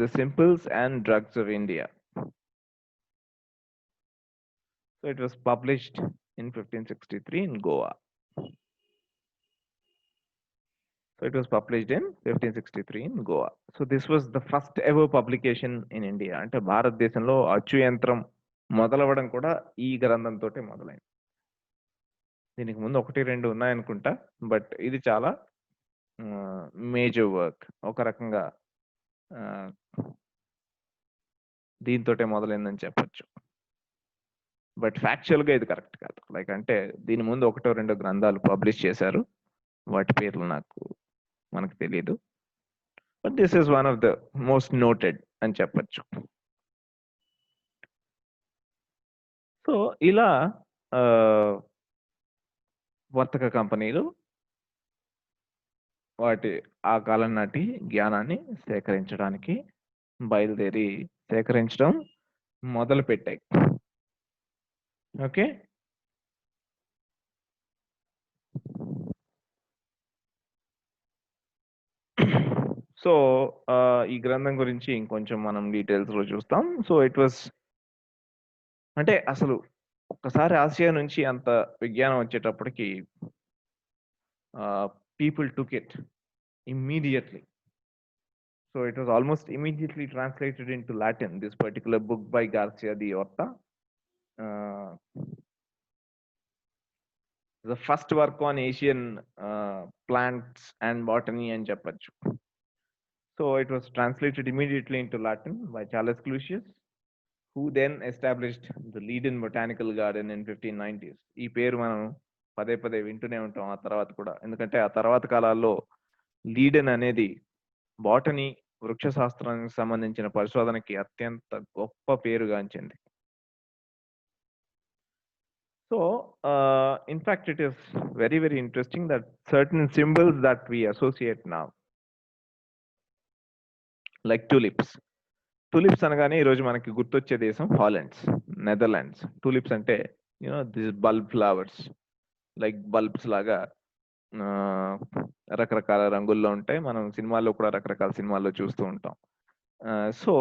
the simples and drugs of India.' So it was published in 1563 in Goa. So it was published in 1563 in Goa. So this was the first ever publication in India. అంటే భారతదేశంలో అచ్చు యంత్రం మొదలవ్వడం కూడా ఈ గ్రంథంతోటే మొదలైంది. దీనికి ముందు 1, 2 ఉన్నాయనుకుంటా. But ఇది చాలా మేజర్ వర్క్. ఒక రకంగా ఆహ్, దీనితోటే మొదలైందని చెప్పొచ్చు. బట్ ఫ్యాక్చువల్‌గా ఇది కరెక్ట్ కాదు. లైక్ అంటే దీని ముందు 1, 2 గ్రంథాలు పబ్లిష్ చేశారు. వాటి పేర్లు మనకు తెలీదు. But this is one of the most noted అని చెప్పొచ్చు. సో ఇలా వర్తక కంపెనీలు వాటి ఆ కాలం నాటి జ్ఞానాన్ని సేకరించడం మొదలుపెట్టాయి. ఓకే. సో ఈ గ్రంథం గురించి ఇంకొంచెం మనం డీటెయిల్స్‌లో చూస్తాం. సో అంటే అసలు ఒక్కసారి ఆసియా నుంచి అంత విజ్ఞానం వచ్చేటప్పటికి people took it immediately. So it was almost immediately translated into Latin, this particular book by Garcia Diorta. The first work on Asian plants and botany and చెప్పొచ్చు. So it was translated immediately into Latin by Charles Clusius, who then established the Leiden Botanical Garden in 1590s. ఈ పేరు మనం పదే పదే వింటూనే ఉంటాం ఆ తర్వాత కూడా. ఎందుకంటే ఆ తర్వాత కాలాల్లో లీడెన్ అనేది బాటనీ, వృక్ష శాస్త్రానికి సంబంధించిన పరిశోధనకి అత్యంత గొప్ప పేరుగాంచింది. So in fact it is very, very interesting that certain symbols that we associate now, like tulips. Tulips అనగానే ఈరోజు మనకి గుర్తొచ్చే దేశం హాలండ్స్, నెదర్లాండ్స్. టులిప్స్ అంటే this bulb flowers, like bulbs లాగా రకరకాల రంగుల్లో ఉంటాయి. మనం సినిమాల్లో కూడా రకరకాల సినిమాల్లో చూస్తూ ఉంటాం. So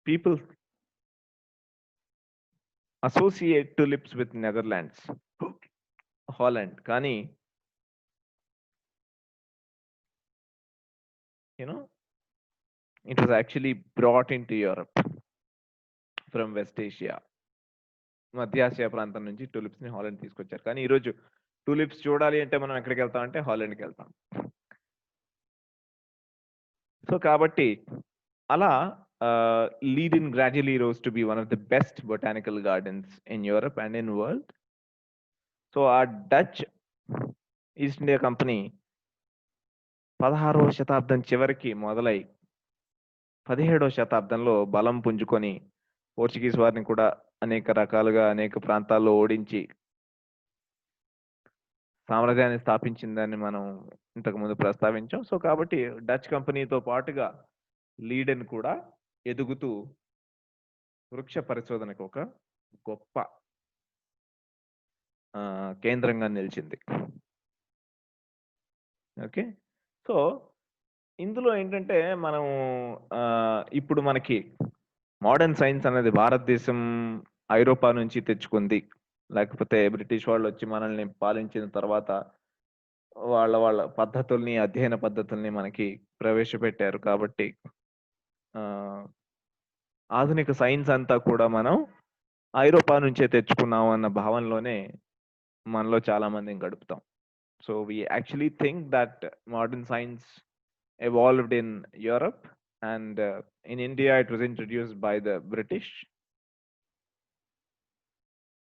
people associate tulips with Netherlands, Holland. కానీ it was actually brought into Europe from West Asia. మధ్య ఆసియా ప్రాంతం నుంచి టులిప్స్ ని హాలండ్ తీసుకొచ్చారు. కానీ ఈరోజు టులిప్స్ చూడాలి అంటే మనం ఎక్కడికి వెళ్తాం అంటే హాలండ్కి వెళ్తాం. సో కాబట్టి అలా Leiden gradually rose to be one of the best botanical gardens in Europe and in world. So ఆ డచ్ ఈస్ట్ ఇండియా కంపెనీ 16వ శతాబ్దం చివరికి మొదలై 17వ శతాబ్దంలో బలం పుంజుకొని పోర్చుగీస్ వారిని కూడా అనేక రకాలుగా అనేక ప్రాంతాల్లో ఓడించి సామ్రాజ్యాన్ని స్థాపించిందని మనం ఇంతకుముందు ప్రస్తావించాం. సో కాబట్టి డచ్ కంపెనీతో పాటుగా లీడెన్ కూడా ఎదుగుతూ వృక్ష పరిశోధనకు ఒక గొప్ప కేంద్రంగా నిలిచింది. ఓకే. సో ఇందులో ఏంటంటే మనం ఇప్పుడు మనకి మోడర్న్ సైన్స్ అనేది భారతదేశం ఐరోపా నుంచి తెచ్చుకుంది, లేకపోతే బ్రిటిష్ వాళ్ళు వచ్చి మనల్ని పాలించిన తర్వాత వాళ్ళ పద్ధతుల్ని, అధ్యయన పద్ధతుల్ని మనకి ప్రవేశపెట్టారు. కాబట్టి ఆధునిక సైన్స్ అంతా కూడా మనం ఐరోపా నుంచే తెచ్చుకున్నాం అన్న భావనలోనే మనలో చాలా మందిని గడుపుతాం. So we actually think that modern science evolved in Europe, and in India it was introduced by the British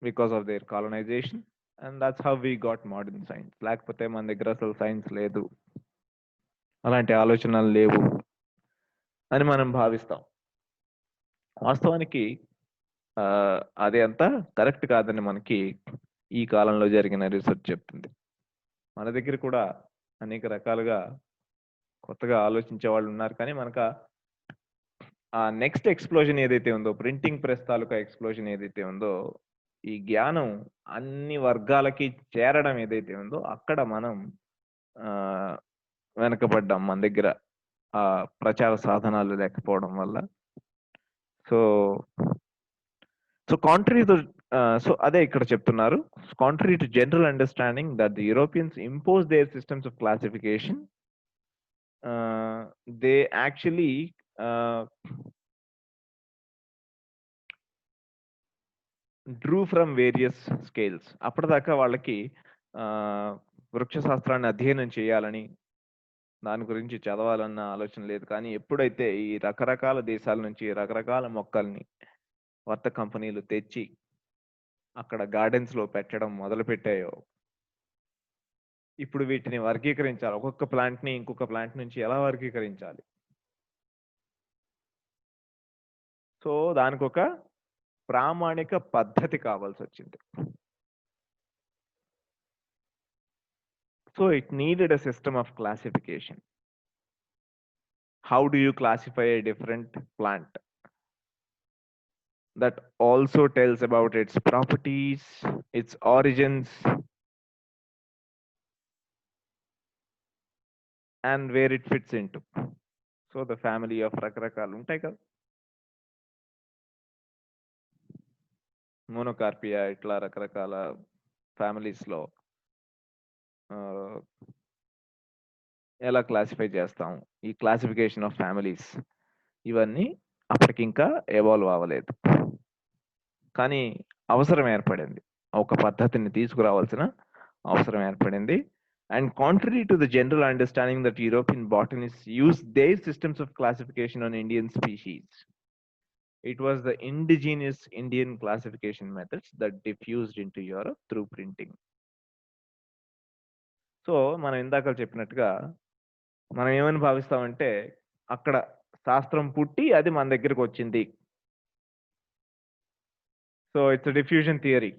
because of their colonization, and that's how we got modern science. లేకపోతే మన దగ్గర అసలు సైన్స్ లేదు, అలాంటి ఆలోచనలు లేవు అని మనం భావిస్తాం. వాస్తవానికి అది అంతా కరెక్ట్ కాదని మనకి ఈ కాలంలో జరిగిన రీసెర్చ్ చెప్తుంది. మన దగ్గర కూడా అనేక రకాలుగా కొత్తగా ఆలోచించే వాళ్ళు ఉన్నారు, కానీ మనకు ఆ నెక్స్ట్ ఎక్స్ప్లోజన్ ఏదైతే ఉందో, ప్రింటింగ్ ప్రెస్ తాలూకా ఎక్స్ప్లోజన్ ఏదైతే ఉందో, ఈ జ్ఞానం అన్ని వర్గాలకి చేరడం ఏదైతే ఉందో, అక్కడ మనం వెనకబడ్డాం. మన దగ్గర ఆ ప్రచార సాధనాలు లేకపోవడం వల్ల. So so contrary to so అదే ఇక్కడ చెప్తున్నారు, contrary to general understanding that the Europeans impose their systems of classification, they actually drew from various scales. అప్పటిదాకా వాళ్ళకి వృక్ష శాస్త్రాన్ని అధ్యయనం చేయాలని, దాని గురించి చదవాలన్న ఆలోచన లేదు. కానీ ఎప్పుడైతే ఈ రకరకాల దేశాల నుంచి రకరకాల మొక్కల్ని వర్తక కంపెనీలు తెచ్చి అక్కడ గార్డెన్స్ లో పెట్టడం మొదలు పెట్టాయో, ఇప్పుడు వీటిని వర్గీకరించాలి. ఒక్కొక్క ప్లాంట్ ని ఇంకొక ప్లాంట్ నుంచి ఎలా వర్గీకరించాలి? సో దానికి ఒక ప్రామాణిక పద్ధతి కావాల్సి వచ్చింది. So it needed a system of classification. How do you classify a different plant? That also tells about its properties, its origins, and where it fits into. So the family of రకరకాలు ఉంటాయి కదా, మోనోకార్పియా, ఇట్లా రకరకాల families లో ఎలా classify చేస్తాం, ఈ classification of families, ఇవన్నీ అప్పటికి ఇంకా ఎవాల్వ్ అవ్వలేదు. కానీ అవసరం ఏర్పడింది, ఒక పద్ధతిని తీసుకురావాల్సిన అవసరం ఏర్పడింది. And contrary to the general understanding that European botanists use their systems of classification on Indian species, it was the indigenous Indian classification methods that diffused into Europe through printing. So మనం ఇందాక చెప్పినట్టుగా మనం ఏమని భావిస్తామంటే, అక్కడ శాస్త్రం పుట్టి అది మన దగ్గరకు వచ్చింది. సో ఇట్స్ డిఫ్యూజన్ థియరీ,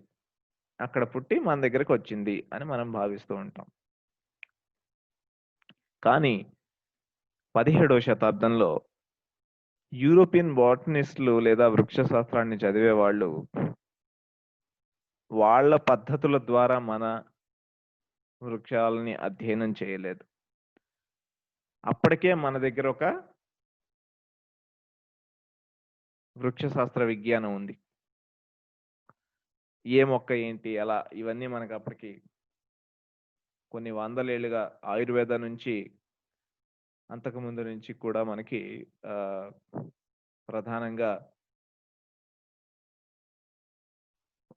అక్కడ పుట్టి మన దగ్గరకు వచ్చింది అని మనం భావిస్తూ ఉంటాం. కానీ 17వ శతాబ్దంలో యూరోపియన్ బాటనిస్టులు లేదా వృక్ష శాస్త్రాన్ని చదివే వాళ్ళు వాళ్ళ పద్ధతుల ద్వారా మన వృక్షాలని అధ్యయనం చేయలేదు. అప్పటికే మన దగ్గర ఒక వృక్ష శాస్త్ర విజ్ఞానం ఉంది. ఏ మొక్క ఏంటి, ఎలా, ఇవన్నీ మనకు అప్పటికి కొన్ని వందలేళ్లుగా ఆయుర్వేద నుంచి అంతకుముందు నుంచి కూడా మనకి ప్రధానంగా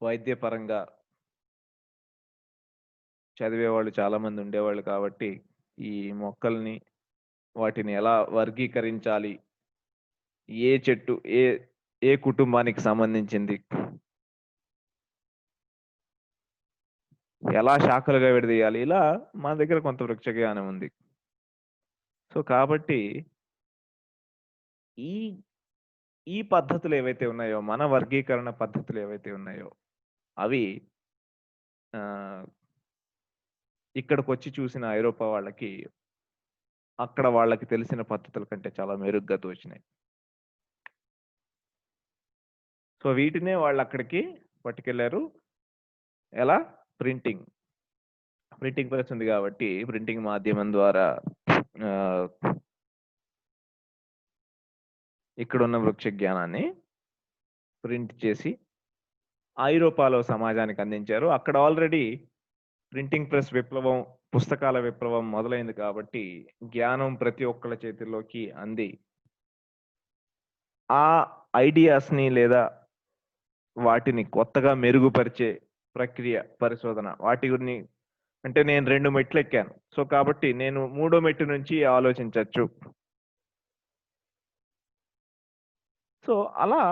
వైద్యపరంగా చదివేవాళ్ళు చాలా మంది ఉండేవాళ్ళు. కాబట్టి ఈ మొక్కల్ని, వాటిని ఎలా వర్గీకరించాలి, ఏ చెట్టు ఏ ఏ కుటుంబానికి సంబంధించింది, ఎలా శాఖలుగా విడదీయాలి, ఇలా మన దగ్గర కొంత వృక్ష జ్ఞానం ఉంది. సో కాబట్టి ఈ ఈ పద్ధతులు ఏవైతే ఉన్నాయో, మన వర్గీకరణ పద్ధతులు ఏవైతే ఉన్నాయో, అవి ఇక్కడికి వచ్చి చూసిన ఐరోపా వాళ్ళకి అక్కడ వాళ్ళకి తెలిసిన పద్ధతుల కంటే చాలా మెరుగ్గా తోచినాయి. సో వీటినే వాళ్ళు అక్కడికి పట్టుకెళ్లారు. ఎలా? ప్రింటింగ్ ప్రెస్ ఉంది కాబట్టి ప్రింటింగ్ మాధ్యమం ద్వారా ఇక్కడున్న వృక్ష జ్ఞానాన్ని ప్రింట్ చేసి ఐరోపాలో సమాజానికి అందించారు. అక్కడ ఆల్రెడీ ప్రింటింగ్ ప్రెస్ విప్లవం, పుస్తకాల విప్లవం మొదలైంది కాబట్టి జ్ఞానం ప్రతి ఒక్కళ్ళ చేతిలోకి అంది. ఆ ఐడియాస్ ని లేదా వాటిని కొత్తగా మెరుగుపరిచే ప్రక్రియ, పరిశోధన, వాటి గురించి అంటే నేను 2 మెట్లు ఎక్కాను, సో కాబట్టి నేను 3వ మెట్టు నుంచి ఆలోచించవచ్చు. సో అలా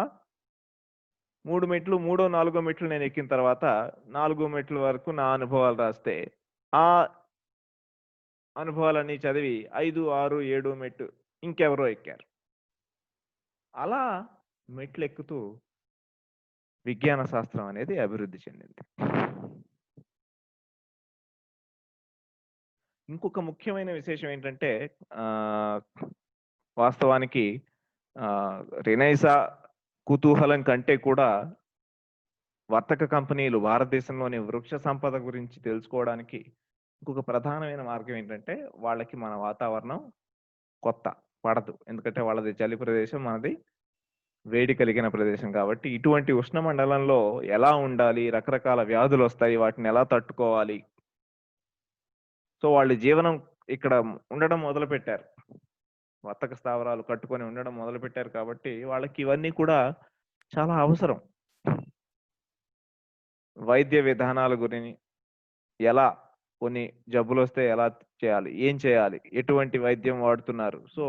3 మెట్లు, మూడో, నాలుగో మెట్లు నేను ఎక్కిన తర్వాత 4 మెట్ల వరకు నా అనుభవాలు రాస్తే, ఆ అనుభవాలన్నీ చదివి 5, 6, 7 మెట్టు ఇంకెవరో ఎక్కారు. అలా మెట్లెక్కుతూ విజ్ఞాన శాస్త్రం అనేది అభివృద్ధి చెందింది. ఇంకొక ముఖ్యమైన విశేషం ఏంటంటే వాస్తవానికి రెనైసా కుతూహలం కంటే కూడా వర్తక కంపెనీలు భారతదేశంలోని వృక్ష సంపద గురించి తెలుసుకోవడానికి ఇంకొక ప్రధానమైన మార్గం ఏంటంటే, వాళ్ళకి మన వాతావరణం కొత్త పడదు. ఎందుకంటే వాళ్ళది చలి ప్రదేశం, మనది వేడి కలిగిన ప్రదేశం కాబట్టి ఇటువంటి ఉష్ణ మండలంలో ఎలా ఉండాలి, రకరకాల వ్యాధులు వస్తాయి, వాటిని ఎలా తట్టుకోవాలి. సో వాళ్ళు జీవనం ఇక్కడ ఉండడం మొదలుపెట్టారు. వర్తక స్థావరాలు కట్టుకొని ఉండడం మొదలుపెట్టారు కాబట్టి వాళ్ళకి ఇవన్నీ కూడా చాలా అవసరం. వైద్య విధానాల గురించి, ఎలా కొన్ని జబ్బులొస్తే ఎలా చేయాలి, ఏం చేయాలి, ఎటువంటి వైద్యం వాడుతున్నారు. సో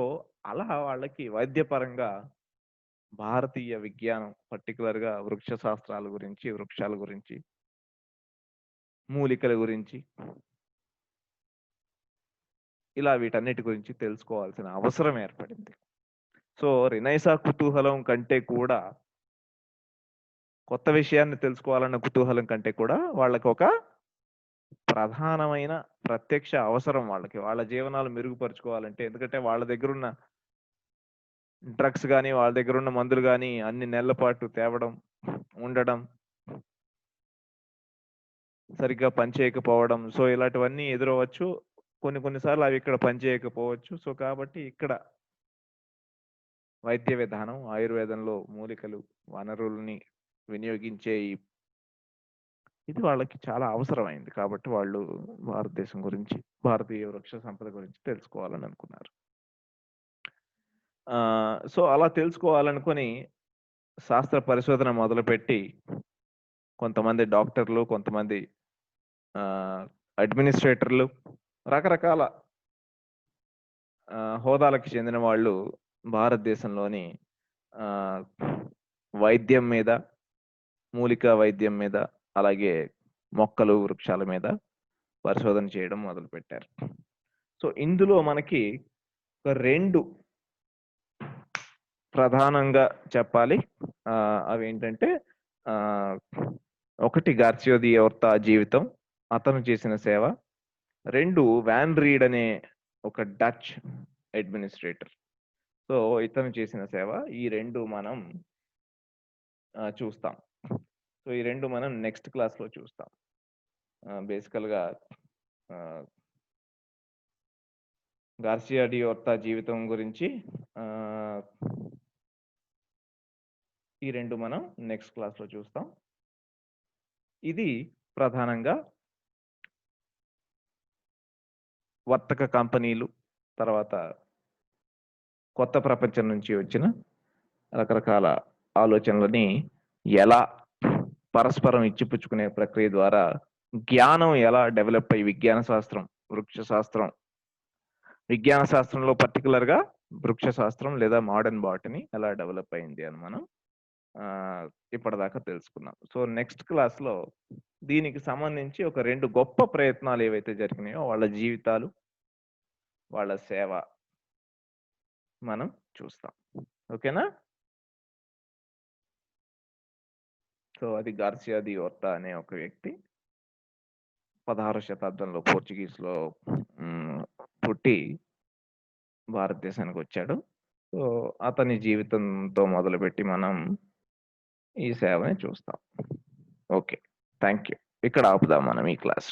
అలా వాళ్ళకి వైద్యపరంగా భారతీయ విజ్ఞానం, పర్టికులర్‌గా వృక్ష శాస్త్రాల గురించి, వృక్షాల గురించి, మూలికల గురించి, ఇలా వీటన్నిటి గురించి తెలుసుకోవాల్సిన అవసరం ఏర్పడింది. సో రెనైసా కుతూహలం కంటే కూడా, కొత్త విషయాన్ని తెలుసుకోవాలన్న కుతూహలం కంటే కూడా వాళ్ళకి ఒక ప్రధానమైన ప్రత్యక్ష అవసరం వాళ్ళకి. వాళ్ళ జీవనాలు మెరుగుపరుచుకోవాలంటే, ఎందుకంటే వాళ్ళ దగ్గరున్న డ్రగ్స్ గాని, వాళ్ళ దగ్గరున్న మందులు గాని అన్ని నెలల పాటు తేవడం, ఉండడం, సరిగ్గా పనిచేయకపోవడం. సో ఇలాంటివన్నీ ఎదురవ్వచ్చు. కొన్ని సార్లు అవి ఇక్కడ పనిచేయకపోవచ్చు. సో కాబట్టి ఇక్కడ వైద్య విధానం, ఆయుర్వేదంలో మూలికలు, వనరుల్ని వినియోగించే ఇది వాళ్ళకి చాలా అవసరమైంది. కాబట్టి వాళ్ళు భారతదేశం గురించి, భారతీయ వృక్ష సంపద గురించి తెలుసుకోవాలని అనుకున్నారు. సో అలా తెలుసుకోవాలనుకొని శాస్త్ర పరిశోధన మొదలుపెట్టి కొంతమంది డాక్టర్లు, కొంతమంది అడ్మినిస్ట్రేటర్లు, రకరకాల హోదాలకు చెందిన వాళ్ళు భారతదేశంలోని వైద్యం మీద, మూలికా వైద్యం మీద, అలాగే మొక్కలు, వృక్షాల మీద పరిశోధన చేయడం మొదలుపెట్టారు. సో ఇందులో మనకి 2 ప్రధానంగా చెప్పాలి. అవేంటంటే ఒకటి గార్సియో డి ఓర్టా జీవితం, అతను చేసిన సేవ. 2 వాన్ రీడ్ అనే ఒక డచ్ అడ్మినిస్ట్రేటర్. సో ఇతను చేసిన సేవ. ఈ 2 మనం చూస్తాం. సో ఈ 2 మనం నెక్స్ట్ క్లాస్‌లో చూస్తాం. బేసికల్‌గా గార్సియా డి ఓర్టా జీవితం గురించి ఈ 2 మనం నెక్స్ట్ క్లాస్‌లో చూస్తాం. ఇది ప్రధానంగా వర్తక కంపెనీలు, తర్వాత కొత్త ప్రపంచం నుంచి వచ్చిన రకరకాల ఆలోచనలని ఎలా పరస్పరం ఇచ్చిపుచ్చుకునే ప్రక్రియ ద్వారా జ్ఞానం ఎలా డెవలప్ అయ్యి విజ్ఞాన శాస్త్రం, వృక్ష శాస్త్రం, విజ్ఞాన శాస్త్రంలో పర్టికులర్‌గా వృక్ష శాస్త్రం లేదా మోడర్న్ బాటనీ ఎలా డెవలప్ అయింది అని మనం ఇప్పటిదాకా తెలుసుకున్నాం. సో నెక్స్ట్ క్లాస్‌లో దీనికి సంబంధించి ఒక 2 గొప్ప ప్రయత్నాలు ఏవైతే జరిగినాయో వాళ్ళ జీవితాలు, వాళ్ళ సేవ మనం చూస్తాం. ఓకేనా? సో అది గార్సియా డి ఓర్టా అనే ఒక వ్యక్తి 16వ శతాబ్దంలో పోర్చుగీస్‌లో పుట్టి భారతదేశానికి వచ్చాడు. సో అతని జీవితంతో మొదలుపెట్టి మనం ఈ సేవని చూస్తాం. ఓకే. Thank you. ఇక్కడ ఆపుదాం మనం ఈ క్లాస్.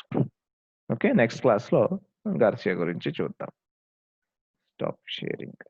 ఓకే. నెక్స్ట్ క్లాస్‌లో గార్సియా గురించి చూద్దాం. Stop sharing.